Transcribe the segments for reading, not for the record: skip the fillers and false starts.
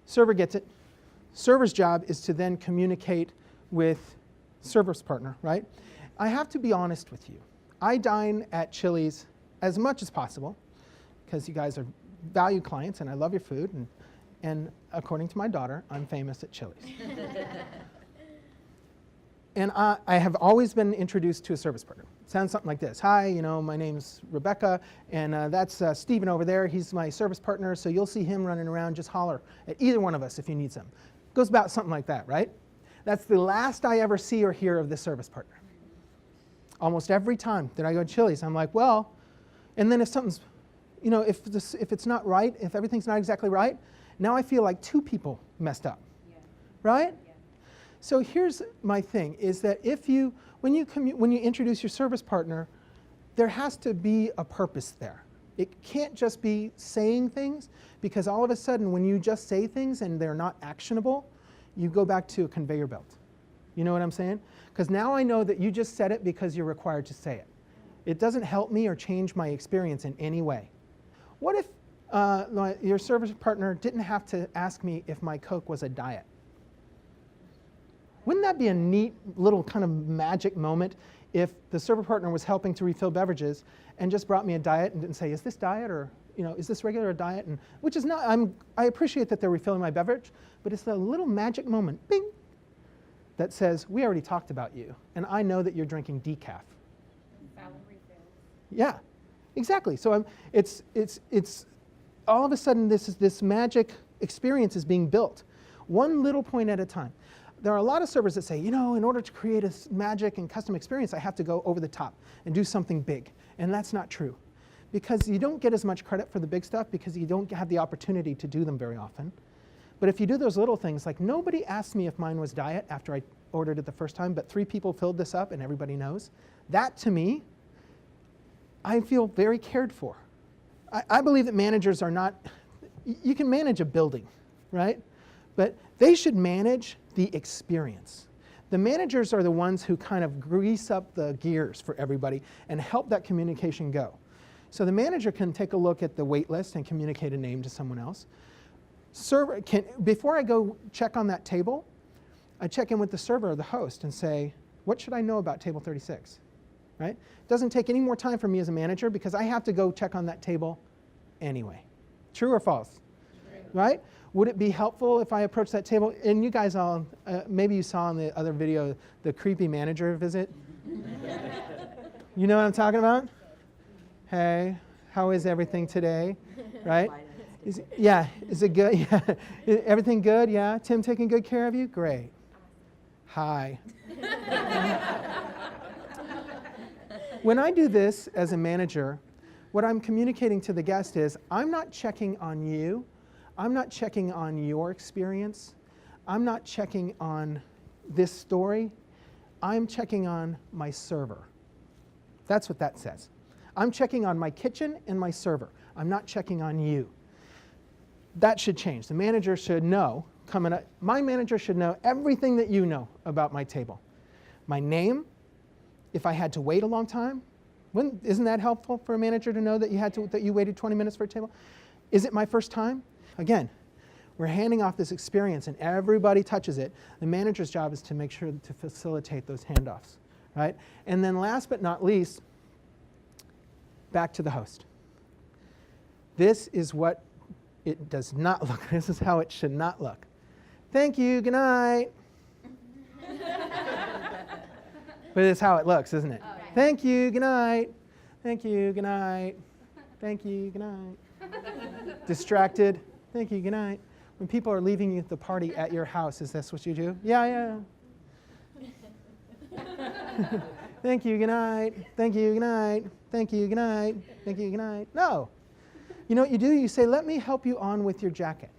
Server gets it. Server's job is to then communicate with server's partner, right? I have to be honest with you. I dine at Chili's as much as possible because you guys are valued clients and I love your food. And according to my daughter, I'm famous at Chili's. And I have always been introduced to a service partner. It sounds something like this. Hi, my name's Rebecca, and that's Steven over there. He's my service partner, so you'll see him running around. Just holler at either one of us if you need some. Goes about something like that, right? That's the last I ever see or hear of the service partner. Almost every time that I go to Chili's, I'm like, well, and then if something's, if it's not right, if everything's not exactly right, now I feel like two people messed up, right? So here's my thing, is that when you introduce your service partner, there has to be a purpose there. It can't just be saying things, because all of a sudden when you just say things and they're not actionable, you go back to a conveyor belt. You know what I'm saying? Because now I know that you just said it because you're required to say it. It doesn't help me or change my experience in any way. What if your service partner didn't have to ask me if my Coke was a diet? Wouldn't that be a neat little kind of magic moment if the server partner was helping to refill beverages and just brought me a diet and didn't say, is this diet or is this regular diet? And which is not, I appreciate that they're refilling my beverage, but it's the little magic moment, bing, that says, we already talked about you, and I know that you're drinking decaf. Valid refill. Yeah, exactly. So it's all of a sudden this magic experience is being built, one little point at a time. There are a lot of servers that say, in order to create a magic and custom experience, I have to go over the top and do something big. And that's not true. Because you don't get as much credit for the big stuff because you don't have the opportunity to do them very often. But if you do those little things, like nobody asked me if mine was diet after I ordered it the first time, but 3 people filled this up and everybody knows. That, to me, I feel very cared for. I believe that managers are not, you can manage a building, right? But they should manage the experience. The managers are the ones who kind of grease up the gears for everybody and help that communication go. So the manager can take a look at the wait list and communicate a name to someone else. Before I go check on that table, I check in with the server or the host and say, what should I know about table 36? Right? It doesn't take any more time for me as a manager because I have to go check on that table anyway. True or false? True. Right? Would it be helpful if I approach that table? And you guys all, maybe you saw in the other video, the creepy manager visit. You know what I'm talking about? Hey, how is everything today? Right? Is it good? Yeah. Is everything good? Yeah. Tim taking good care of you? Great. Hi. When I do this as a manager, what I'm communicating to the guest is, I'm not checking on you. I'm not checking on your experience. I'm not checking on this story. I'm checking on my server. That's what that says. I'm checking on my kitchen and my server. I'm not checking on you. That should change. The manager should know, my manager should know everything that you know about my table. My name, if I had to wait a long time, isn't that helpful for a manager to know that you waited 20 minutes for a table? Is it my first time? Again, we're handing off this experience and everybody touches it. The manager's job is to make sure to facilitate those handoffs, right? And then last but not least, back to the host. This is what it does not look. This is how it should not look. Thank you, good night. But it's how it looks, isn't it? Oh, right. Thank you, good night. Thank you, good night. Thank you, good night. Distracted. Thank you, good night. When people are leaving you the party at your house, is this what you do? Yeah. Thank you, good night. Thank you, good night. Thank you, good night. Thank you, good night. No. You know what you do? You say, let me help you on with your jacket.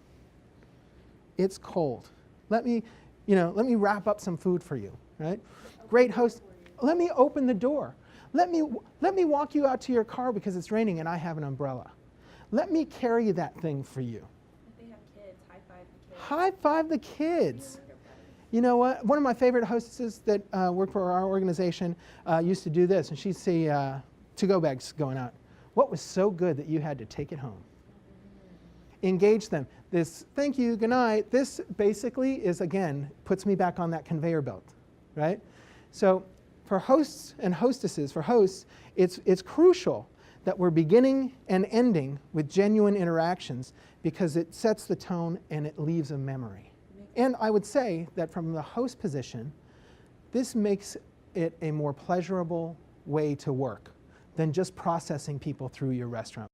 It's cold. Let me wrap up some food for you, right? Great host. Let me open the door. Let me walk you out to your car because it's raining and I have an umbrella. Let me carry that thing for you. If they have kids, high-five the kids. High-five the kids. You know what? One of my favorite hostesses that worked for our organization used to do this, and she'd see to-go bags going out. What was so good that you had to take it home? engage them. This thank you, good night, this basically is, again, puts me back on that conveyor belt, right? So for hosts and hostesses, for hosts, it's crucial that we're beginning and ending with genuine interactions because it sets the tone and it leaves a memory. And I would say that from the host position, this makes it a more pleasurable way to work than just processing people through your restaurant.